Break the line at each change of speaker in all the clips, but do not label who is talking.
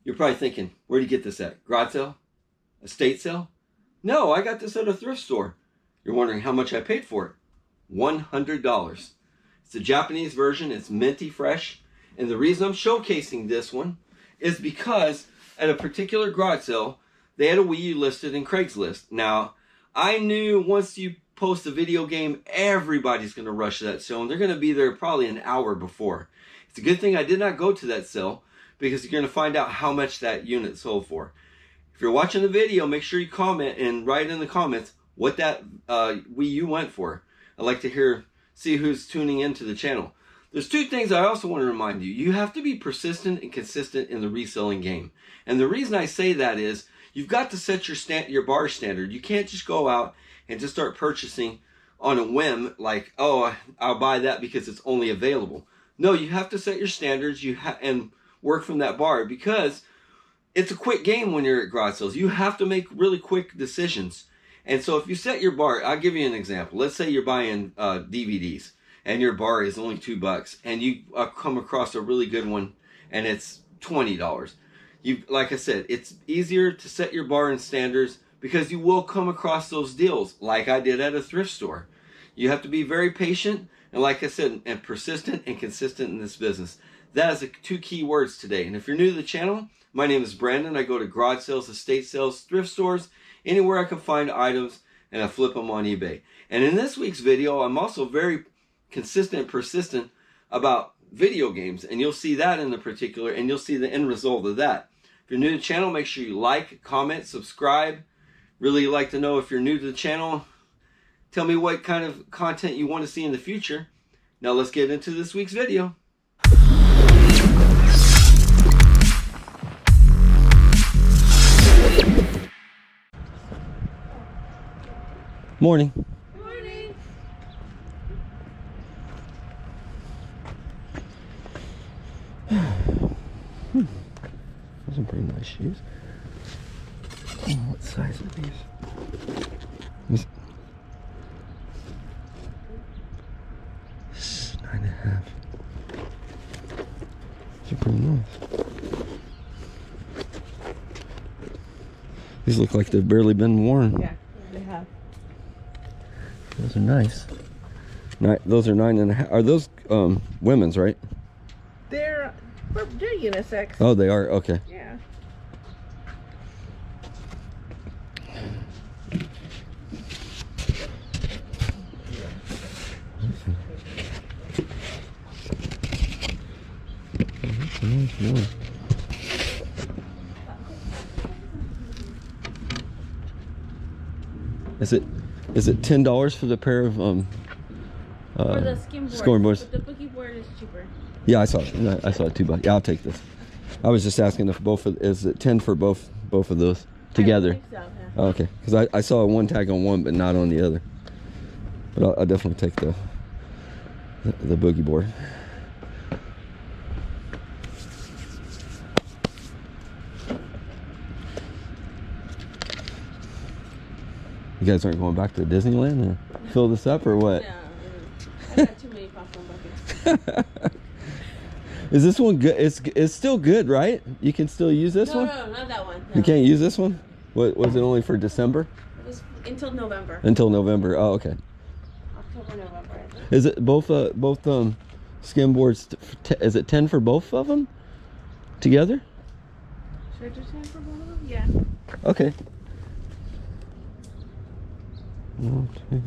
You're probably thinking, where'd you get this at? Garage sale? Estate sale? No, I got this at a thrift store. You're wondering how much I paid for it. $100. It's a Japanese version. It's minty fresh. And the reason I'm showcasing this one is because at a particular garage sale, they had a Wii U listed in Craigslist. Now, I knew once you post a video game, everybody's going to rush to that sale, and they're going to be there probably an hour before. It's a good thing I did not go to that sale, because you're going to find out how much that unit sold for. If you're watching the video, make sure you comment and write in the comments what that Wii U went for. I'd like to see who's tuning into the channel. There's two things I also want to remind you. You have to be persistent and consistent in the reselling game. And the reason I say that is you've got to set your bar standard. You can't just go out and just start purchasing on a whim like, oh, I'll buy that because it's only available. No, you have to set your standards and work from that bar, because it's a quick game when you're at garage sales. You have to make really quick decisions. And so if you set your bar, I'll give you an example. Let's say you're buying DVDs and your bar is only $2 and you come across a really good one and it's $20. Like I said, it's easier to set your bar and standards because you will come across those deals like I did at a thrift store. You have to be very patient and, like I said, and persistent and consistent in this business. That is the two key words today. And if you're new to the channel, my name is Brandon. I go to garage sales, estate sales, thrift stores, anywhere I can find items, and I flip them on eBay. And in this week's video, I'm also very consistent and persistent about video games. And you'll see that in the particular, and you'll see the end result of that. If you're new to the channel, make sure you like, comment, subscribe. Really like to know if you're new to the channel. Tell me what kind of content you want to see in the future. Now let's get into this week's video. Morning.
Morning.
Those are pretty nice shoes. Oh, what size are these? 9.5. These are pretty nice. These look like they've barely been worn.
Yeah, they have.
Those are nice. Those are 9.5. Are those women's, right?
They're unisex.
Oh, they are? Okay.
Yeah.
That's a nice one. Is it $10 for the pair of
For the skim
boards?
But the boogie board is cheaper.
Yeah, I saw it. I saw it $2. Yeah, I'll take this. I was just asking if is it 10 for both of those together?
I think so, yeah.
Oh, okay, because I saw one tag on one but not on the other. But I'll definitely take the boogie board. You guys aren't going back to Disneyland and fill this up or what?
No, I got too many popcorn buckets.
Is this one good? It's still good, right? You can still use this one?
No, not that one. No.
You can't use this one? What was it, only for December?
It was until November.
Until November. Oh, okay.
October, November, I think.
Is it both skim boards? Is it 10 for both of them together?
Should I just hand for both of them? Yeah.
Okay. Okay.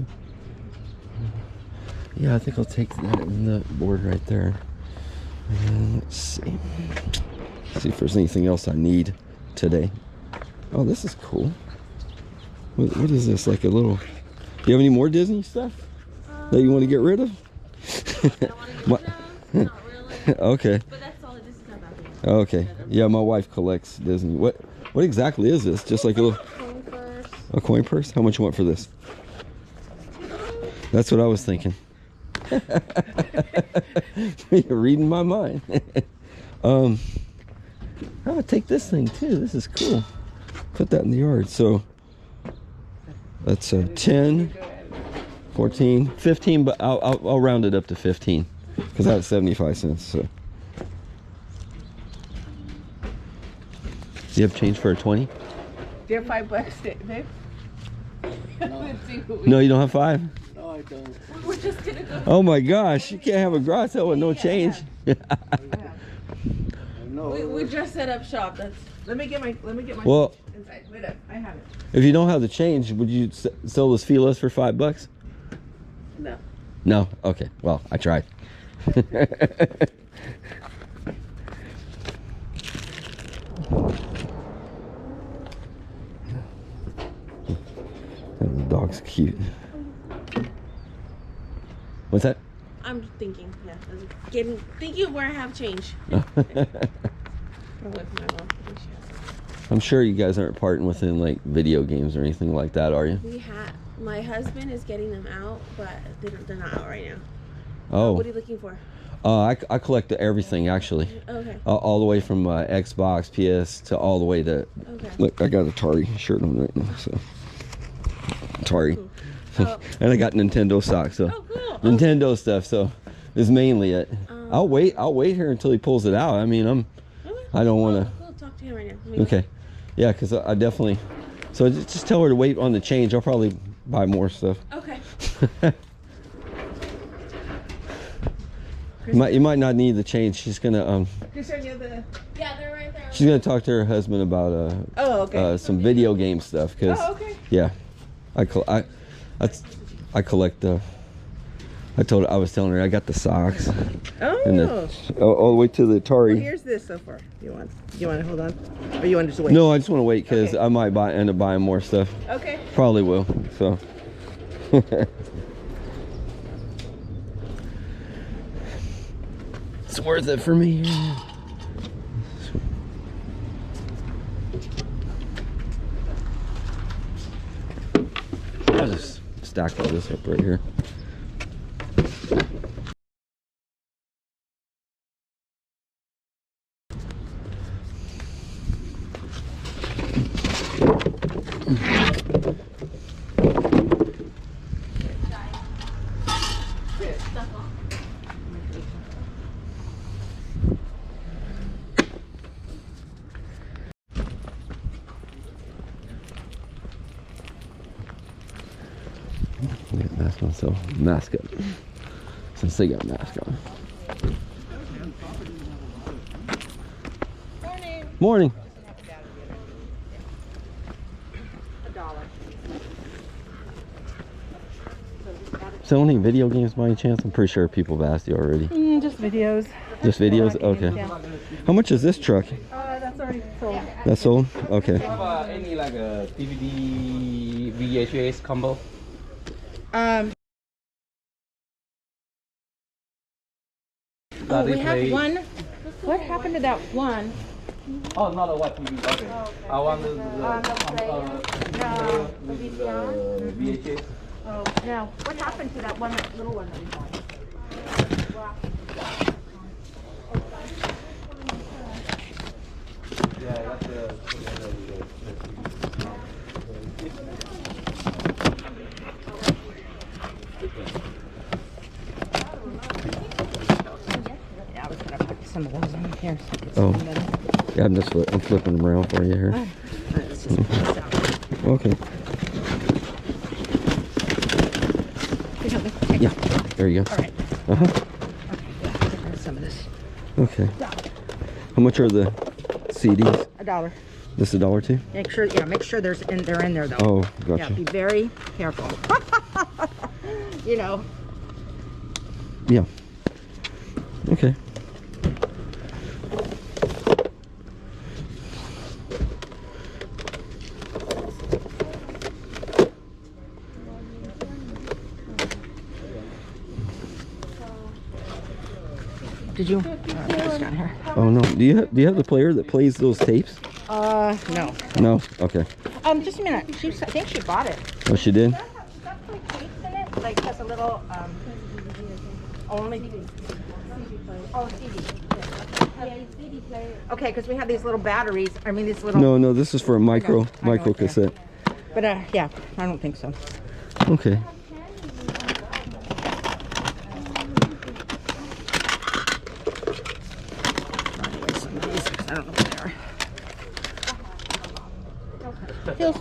Yeah, I think I'll take that in the board right there. And let's see. See if there's anything else I need today. Oh, this is cool. What is this? Like a little... Do you have any more Disney stuff that you want to get rid of?
I want to get rid of. Not really.
Okay.
But that's all it is. Not that big.
Okay. Yeah, my wife collects Disney. What exactly is this? Just like a little...
Coin purse.
A coin purse? How much you want for this? That's what I was thinking. You're reading my mind. I'm gonna take this thing too. This is cool. Put that in the yard. So that's 10, 14, 15, but I'll round it up to 15 because I have 75 cents. So Do you have change for a 20?
Do you have $5, babe?
No, you don't have 5?
No, I don't.
We're just gonna go.
Oh my gosh, you can't have a grotto with no change.
No.
We just set up shop. Let me get my
Well,
inside. Wait up, I have it.
if you don't have the change, would you sell those feelers for $5?
No.
No? Okay, well, I tried. The dog's cute. What's that?
I'm thinking, yeah. I was thinking where I have change. Away from my mom.
I'm sure you guys aren't parting within like video games or anything like that, are you?
My husband is getting them out, but they're not out right now.
Oh.
What are you looking for?
I collect everything actually.
Okay.
All the way from Xbox, PS to all the way to.
Okay.
Look, I got a Atari shirt on right now, so Atari.
Cool. Oh.
And I got Nintendo socks, so
Oh, cool.
Nintendo stuff. So is mainly it. I'll wait here until he pulls it out. I mean, I don't want to.
We'll talk to him right now.
Okay. Yeah, because I definitely. So just tell her to wait on the change. I'll probably buy more stuff.
Okay.
You might not need the change. She's gonna
Yeah, they're right there.
she's gonna talk to her husband about some video game stuff because
okay.
yeah, I collect I was telling her I got the socks and all the way to the Atari.
Well, here's this so far. You want to hold on, or you want to just wait?
No, I just want to wait because
Okay.
I might end up buying more stuff.
Okay.
Probably will. So. It's worth it for me. I'll just stack all this up right here. Yeah, that's myself. Mask up. Since they got mask on. Morning. So any video games by any chance? I'm pretty sure people have asked you already.
Just videos.
Just videos? Okay.
Yeah.
How much is this truck?
That's already sold.
That's sold? Okay.
Have any like a DVD VHS combo?
Oh, we have one. What happened to that one?
Oh, not a white TV. Okay. I want the VHS.
Oh, no. What happened to that one little one that we bought?
Yeah, that's
Yeah, I was gonna put some of those in here.
Oh. Yeah, I'm flipping them around for you here. Okay. Yeah, there you go.
All right.
Uh-huh.
Okay, some of this.
Okay. How much are the CDs?
$1.
This $1 too?
Make sure they're in there though.
Oh,
Yeah,
gotcha.
be very careful. You know.
Yeah. Okay.
Did you? It's down here.
Oh no. Do you have the player that plays those tapes?
No.
No. Okay.
Just a minute. I think she bought it.
Oh, she did.
Does that have like tapes in it? Like has a little only. Oh, CD. Okay, because we have these little batteries. I mean, these little.
No, this is for a micro cassette.
But yeah, I don't think so.
Okay.
I don't know what they are. Phil's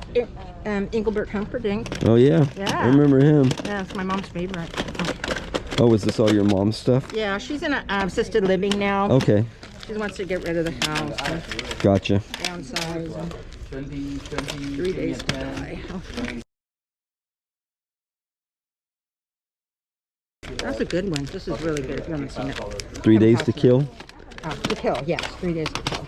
Engelbert Humperdinck.
Oh yeah.
Yeah.
I remember him.
Yeah, it's my mom's favorite.
Oh, was this all your mom's stuff?
Yeah, she's in assisted living now.
Okay.
She wants to get rid of the house. And
Gotcha.
downsize. And
20,
3 days to die. That's a good one. This is really good if you haven't seen it.
3 days to kill.
To kill, yes. 3 days to kill.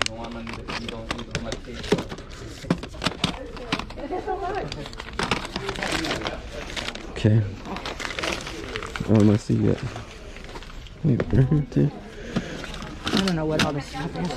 Okay. Oh, I must see that. Wait, right here too.
I don't know what all this stuff is.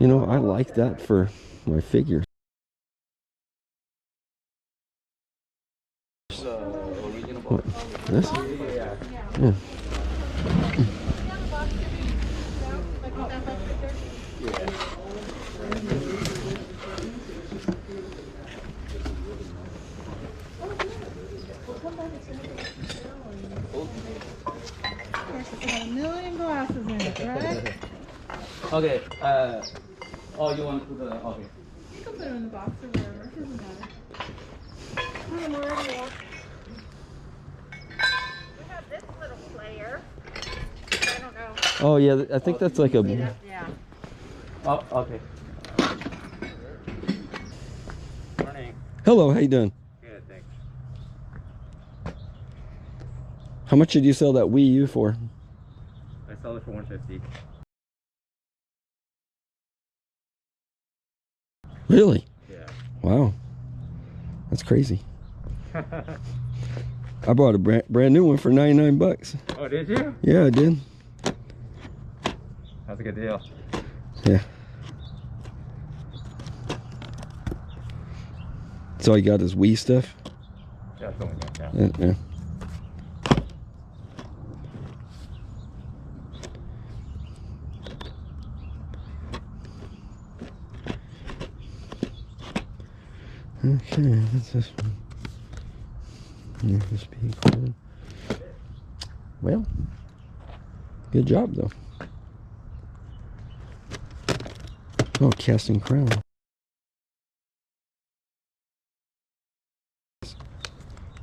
You know, I like that for my figures. What? This? Yeah.
A million glasses in it, right?
Okay, oh, you want to put the, okay.
You can put it in the box or wherever. It doesn't matter. Put them wherever you want.
We have this little player. I don't know.
Oh yeah, I think that's like a.
Yeah.
Oh, okay.
Hello, how you doing?
Good, thanks.
How much did you sell that Wii U for?
I sold it for 150.
Really?
Yeah.
Wow. That's crazy. I bought a brand new one for 99 bucks.
Oh, did you?
Yeah, I did.
That's a good deal.
Yeah. So all you got is Wii stuff?
Yeah, something like that.
Yeah. Okay, that's this one. USB cord. Well, good job though. Oh, casting crown.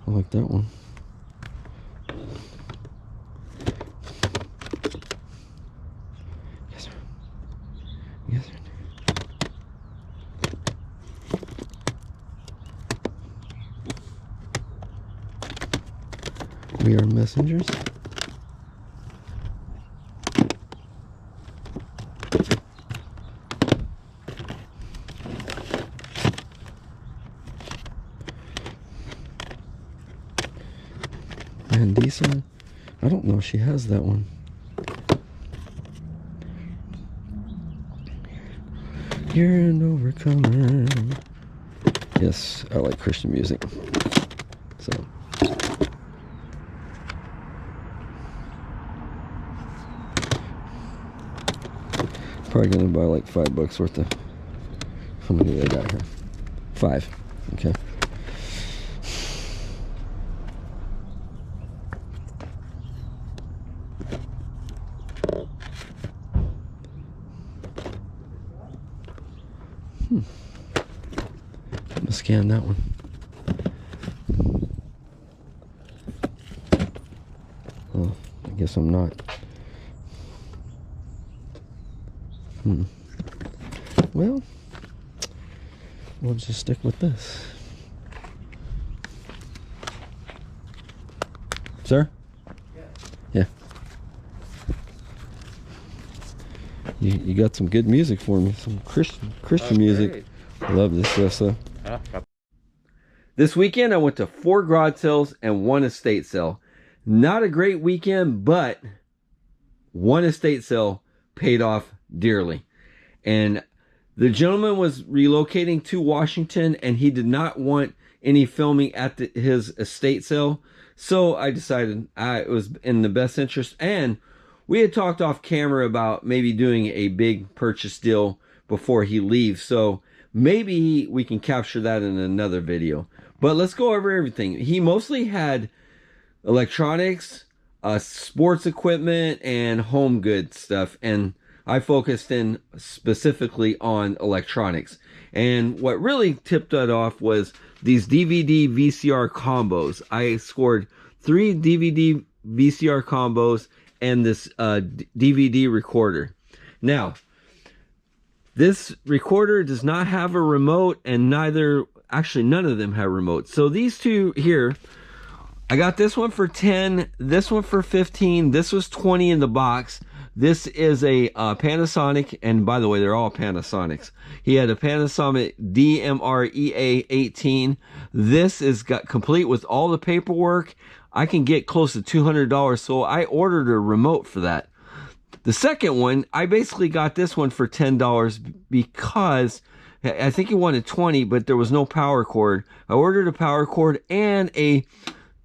I like that one. Yes, sir. Yes, sir. We are messengers. And Disa, I don't know if she has that one. You're an overcomer. Yes, I like Christian music. So. Probably gonna buy like $5 worth of. How many do I got here? 5. Okay. I'm gonna scan that one. Oh, I guess I'm not. Well, we'll just stick with this. Sir? Yeah. You got some good music for me, some Christian music.
Great.
I love this stuff. So. This weekend I went to 4 garage sales and 1 estate sale. Not a great weekend, but 1 estate sale paid off dearly. And the gentleman was relocating to Washington and he did not want any filming at his estate sale. So I decided it was in the best interest. And we had talked off camera about maybe doing a big purchase deal before he leaves. So Maybe we can capture that in another video. But let's go over everything. He mostly had electronics, sports equipment, and home goods stuff. And I focused in specifically on electronics. And what really tipped that off was these DVD VCR combos. I scored 3 DVD VCR combos and this DVD recorder. Now, this recorder does not have a remote, and actually none of them have remotes. So these two here, I got this one for 10, this one for 15, this was 20 in the box. This is a Panasonic, and by the way, they're all Panasonics. He had a Panasonic DMR EA18. This is got complete with all the paperwork. I can get close to $200, so I ordered a remote for that. The second one, I basically got this one for $10 because I think he wanted 20, but there was no power cord. I ordered a power cord and a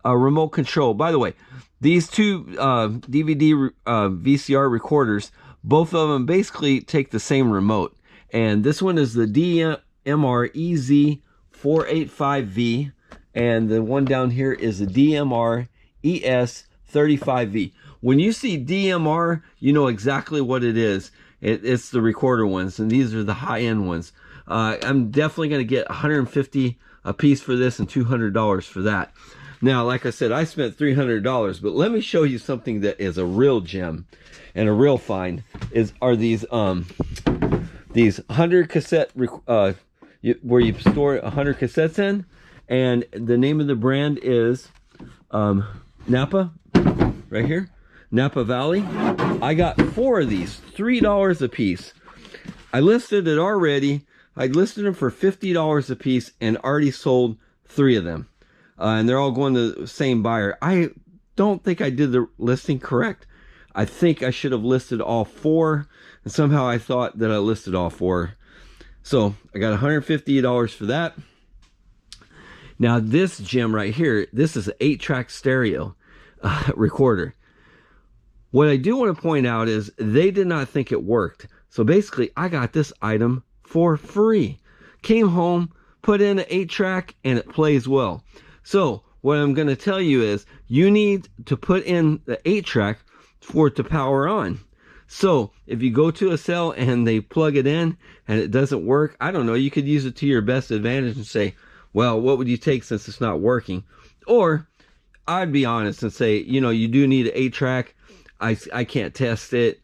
remote control. By the way, these two DVD VCR recorders, both of them basically take the same remote. And this one is the DMR EZ485V, and the one down here is the DMR ES35V. When you see DMR, you know exactly what it is. It's the recorder ones, and these are the high-end ones. I'm definitely going to get $150 a piece for this and $200 for that. Now, like I said, I spent $300, but let me show you something that is a real gem and a real find. Are these 100 cassette where you store 100 cassettes in, and the name of the brand is Napa, right here, Napa Valley. I got 4 of these, $3 a piece. I listed it already. I listed them for $50 a piece and already sold 3 of them. And they're all going to the same buyer. I don't think I did the listing correct. I think I should have listed all 4, and somehow I thought that I listed all 4. So I got $150 for that. Now this gem right here, this is an 8-track stereo recorder. What I do want to point out is they did not think it worked. So basically I got this item for free. Came home, put in an 8-track, and it plays well. So what I'm going to tell you is you need to put in the 8-track for it to power on. So if you go to a cell and they plug it in and it doesn't work, I don't know, you could use it to your best advantage and say, well, what would you take since it's not working? Or I'd be honest and say, you know, you do need an 8-track. I can't test it.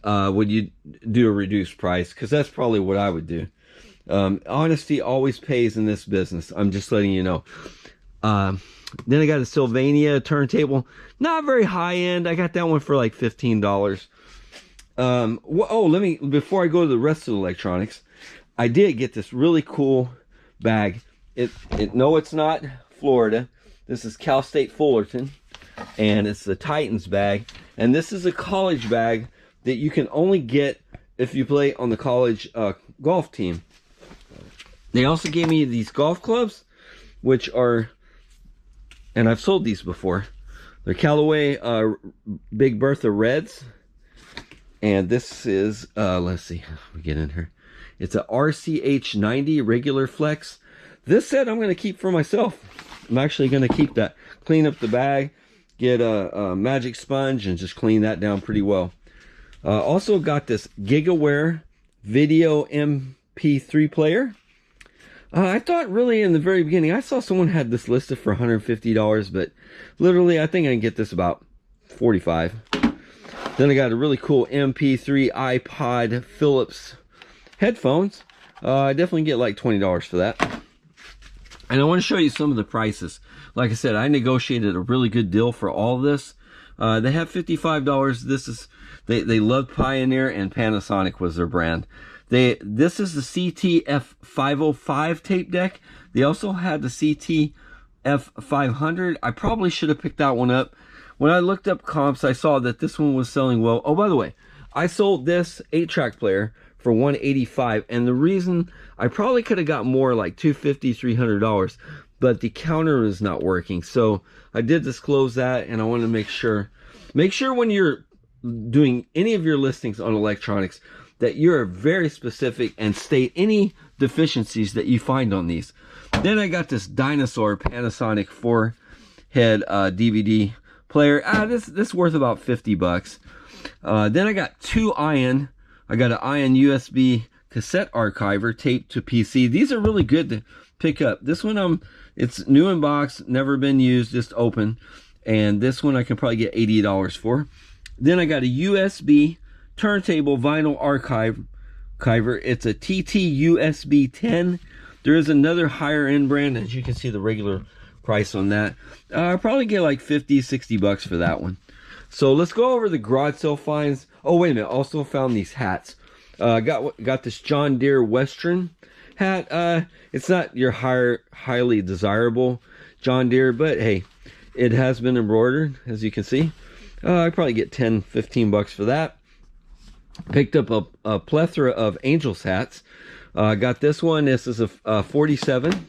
Would you do a reduced price? Because that's probably what I would do. Honesty always pays in this business. I'm just letting you know. Then I got a Sylvania turntable, not very high end. I got that one for like $15. Before I go to the rest of the electronics, I did get this really cool bag. No, it's not Florida. This is Cal State Fullerton, and it's the Titans bag. And this is a college bag that you can only get if you play on the college golf team. They also gave me these golf clubs, which are, and I've sold these before. They're Callaway Big Bertha Reds. And this is, let's see, we get in here. It's a RCH 90 regular flex. This set I'm going to keep for myself. I'm actually going to keep that. Clean up the bag, get a magic sponge, and just clean that down pretty well. Also got this GigaWare video MP3 player. I thought really in the very beginning, I saw someone had this listed for $150, but literally I think I can get this about $45. Then I got a really cool MP3 iPod Philips headphones. I definitely get like $20 for that. And I want to show you some of the prices. Like I said, I negotiated a really good deal for all of this. They have $55. This is they loved Pioneer, and Panasonic was their brand. This is the CTF505 tape deck. They also had the CTF500. I probably should have picked that one up. When I looked up comps, I saw that this one was selling well. Oh, by the way, I sold this 8-track player for $185, and the reason I probably could have got more, like $250, $300, but the counter is not working. So I did disclose that, and I want to make sure when you're doing any of your listings on electronics that you're very specific and state any deficiencies that you find on these. Then I got this dinosaur Panasonic 4-head DVD player. This is worth about 50 bucks. Then I got two Ion. I got an Ion USB cassette archiver taped to PC. These are really good to pick up. This one, it's new in box, never been used, just open. And this one I can probably get $80 for. Then I got a USB turntable vinyl archiver. It's a TT USB 10. There is another higher end brand, as you can see the regular price on that. I'll probably get like 50, 60 bucks for that one. So let's go over the garage sale finds. Oh, wait a minute. Also found these hats. Got this John Deere Western hat. It's not your highly desirable John Deere, but hey, it has been embroidered, as you can see. I probably get 10, 15 bucks for that. Picked up a plethora of Angels hats. Got this one. This is a 47.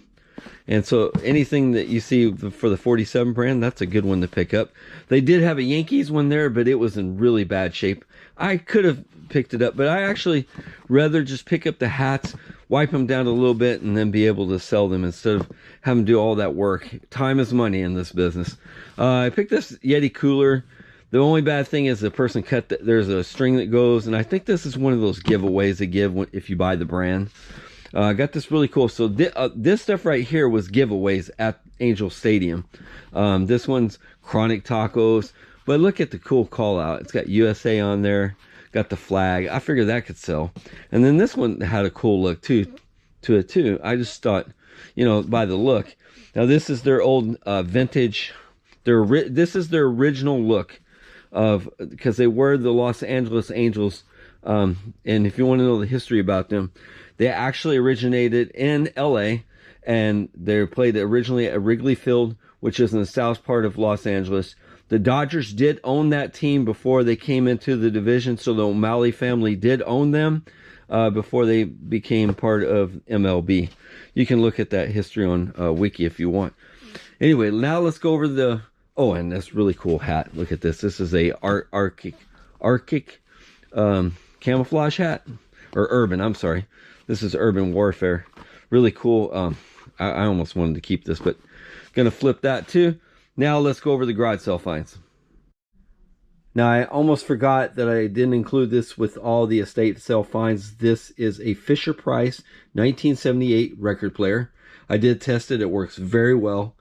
And so anything that you see for the 47 brand, that's a good one to pick up. They did have a Yankees one there, but it was in really bad shape. I could have picked it up, but I actually rather just pick up the hats, wipe them down a little bit, and then be able to sell them instead of having to do all that work. Time is money in this business. I picked this Yeti cooler. The only bad thing is the person cut there's a string that goes, and I think this is one of those giveaways they give if you buy the brand. I got this really cool. So this stuff right here was giveaways at Angel Stadium. This one's Chronic Tacos, but look at the cool call out. It's got USA on there, got the flag. I figured that could sell. And then this one had a cool look to it too. I just thought, you know, by the look. Now this is their old vintage. This is their original look of, because they were the Los Angeles Angels. And if you want to know the history about them, they actually originated in LA, and they played originally at Wrigley Field, which is in the south part of Los Angeles. The Dodgers did own that team before they came into the division, so the O'Malley family did own them before they became part of MLB. You can look at that history on Wiki if you want. Anyway, now let's go over the... Oh, and this really cool hat. Look at this. This is a Arctic camouflage hat. Or urban, I'm sorry. This is Urban Warfare. Really cool. I almost wanted to keep this, but gonna flip that too. Now let's go over the garage sale finds. Now I almost forgot that I didn't include this with all the estate sale finds. This is a Fisher Price 1978 record player. I did test it. It works very well.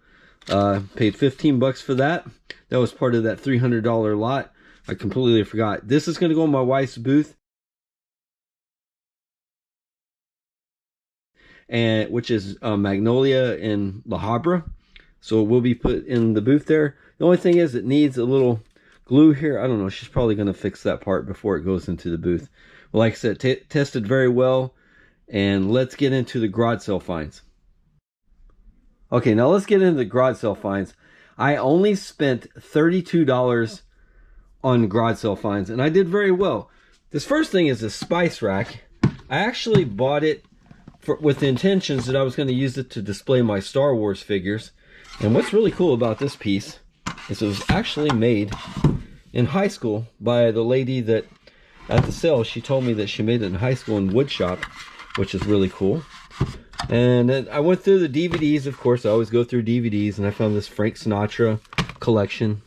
Paid 15 bucks for that. That was part of that $300 lot. I completely forgot. This is going to go in my wife's booth, and which is Magnolia in La Habra. So it will be put in the booth there. The only thing is it needs a little glue here. I don't know. She's probably going to fix that part before it goes into the booth. But like I said, tested very well. And let's get into the garage sale finds. Okay, now let's get into the garage sale finds. I only spent $32 on garage sale finds, and I did very well. This first thing is a spice rack. I actually bought it with the intentions that I was going to use it to display my Star Wars figures. And what's really cool about this piece is it was actually made in high school by the lady that at the sale. She told me that she made it in high school in wood shop, which is really cool. And then I went through the DVDs. Of course, I always go through DVDs, and I found this Frank Sinatra collection.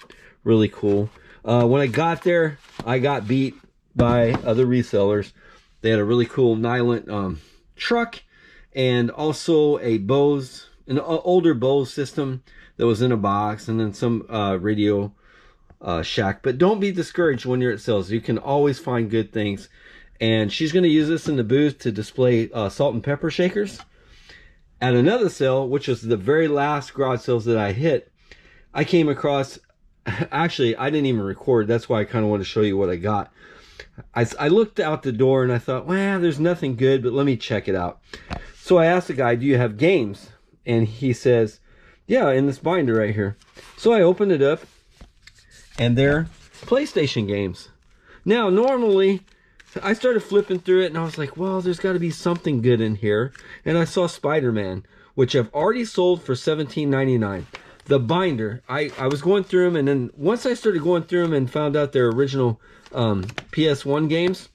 Really cool. When I got there, I got beat by other resellers. They had a really cool nylon truck, and also a Bose, an older Bose system that was in a box, and then some Radio Shack. But don't be discouraged when you're at sales. You can always find good things. And she's going to use this in the booth to display salt and pepper shakers. At another sale, which was the very last garage sales that I hit, I came across, actually I didn't even record, that's why I kind of want to show you what I got. I looked out the door and I thought, well, there's nothing good, but let me check it out. So I asked the guy, do you have games? And he says, yeah, in this binder right here. So I opened it up, and they're PlayStation games. Now, normally, I started flipping through it, and I was like, well, there's got to be something good in here. And I saw Spider-Man, which I've already sold for $17.99. The binder, I was going through them, and then once I started going through them and found out their original PS1 games,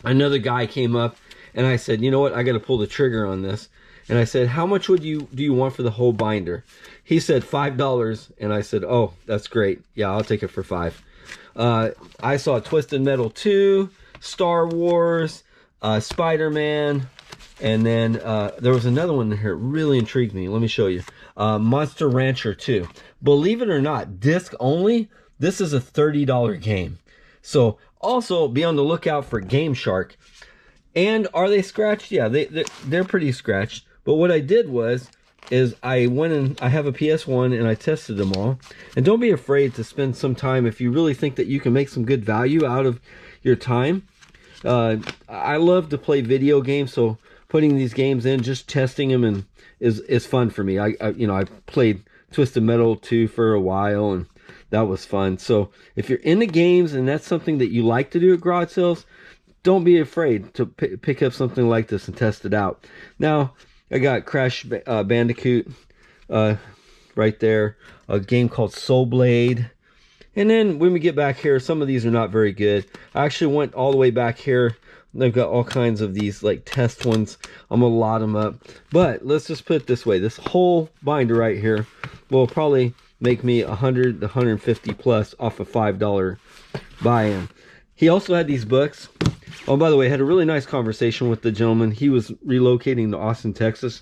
another guy came up, and I said, you know what, I got to pull the trigger on this. And I said, how much do you want for the whole binder? He said $5, and I said, oh, that's great. Yeah, I'll take it for $5. I saw Twisted Metal 2, Star Wars, Spider-Man, and then there was another one here that really intrigued me. Let me show you. Monster Rancher 2. Believe it or not, disc only, this is a $30 game. So also be on the lookout for Game Shark. And are they scratched? Yeah, they're pretty scratched. But what I did is I went and I have a PS1 and I tested them all. And don't be afraid to spend some time if you really think that you can make some good value out of your time. I love to play video games, so putting these games in, just testing them, and is fun for me. I played Twisted Metal 2 for a while, and that was fun. So if you're into games and that's something that you like to do at garage sales, don't be afraid to pick up something like this and test it out. Now, I got Crash Bandicoot right there, a game called Soul Blade. And then when we get back here, some of these are not very good. I actually went all the way back here. They've got all kinds of these like test ones. I'm gonna lot them up. But let's just put it this way. This whole binder right here will probably make me 100 to 150 plus off a $5 buy-in. He also had these books. Oh, by the way, I had a really nice conversation with the gentleman. He was relocating to Austin, Texas.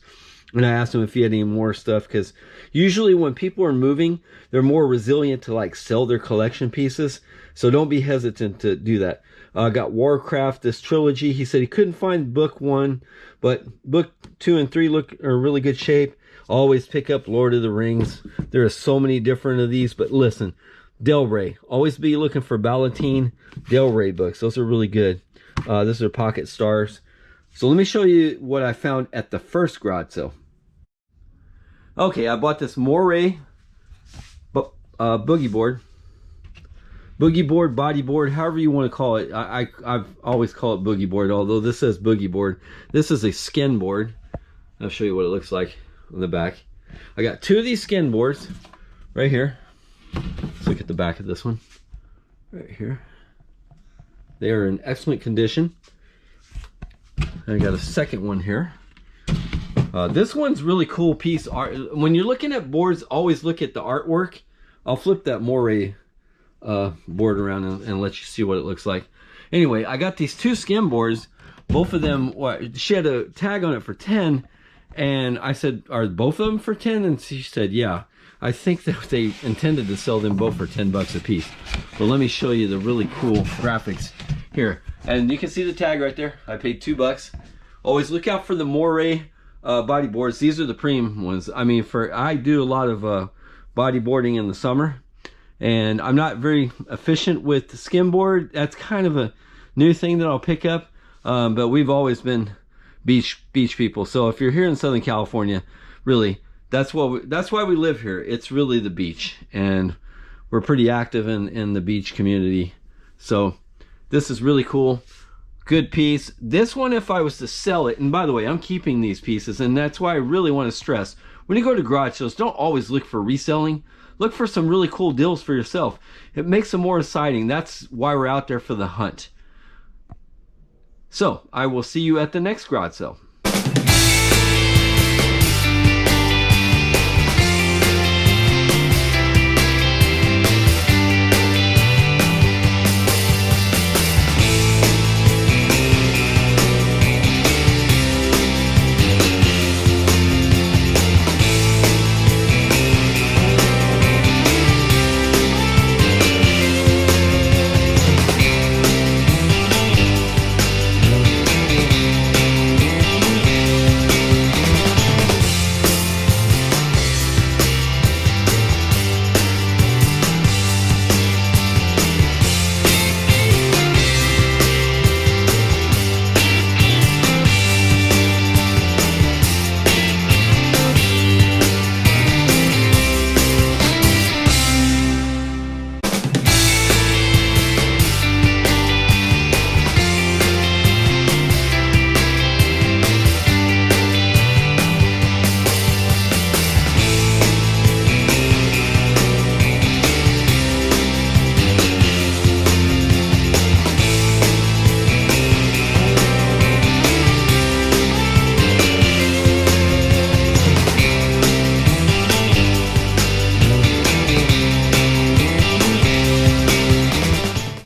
And I asked him if he had any more stuff, because usually when people are moving, they're more resilient to like sell their collection pieces. So don't be hesitant to do that. I got Warcraft, this trilogy. He said he couldn't find book 1, but book 2 and 3 are really good shape. Always pick up Lord of the Rings. There are so many different of these, but listen, Del Rey. Always be looking for Ballantine Del Rey books. Those are really good. These are Pocket Stars. So let me show you what I found at the first garage sale. Okay, I bought this Moray boogie board. Boogie board, body board, however you want to call it. I've always called it boogie board, although this says boogie board. This is a skin board. I'll show you what it looks like on the back. I got 2 of these skin boards right here. Let's look at the back of this one. Right here. They are in excellent condition. And I got a second one here. This one's really cool piece art. When you're looking at boards, always look at the artwork. I'll flip that Moray board around and let you see what it looks like. Anyway, I got these 2 skim boards. Both of them, she had a tag on it for 10, and I said, are both of them for 10? And she said, yeah. I think that they intended to sell them both for 10 bucks a piece. But let me show you the really cool graphics here. And you can see the tag right there. I paid 2 bucks. Always look out for the Moray body boards. These are the premium ones. I mean, I do a lot of bodyboarding in the summer, and I'm not very efficient with the skim board. That's kind of a new thing that I'll pick up, but we've always been beach people. So if you're here in Southern California, really, that's why we live here. It's really the beach, and we're pretty active in the beach community. So this is really cool. Good piece. This one, if I was to sell it, and by the way, I'm keeping these pieces, and that's why I really want to stress, when you go to garage sales, don't always look for reselling. Look for some really cool deals for yourself. It makes them more exciting. That's why we're out there for the hunt. So I will see you at the next garage sale.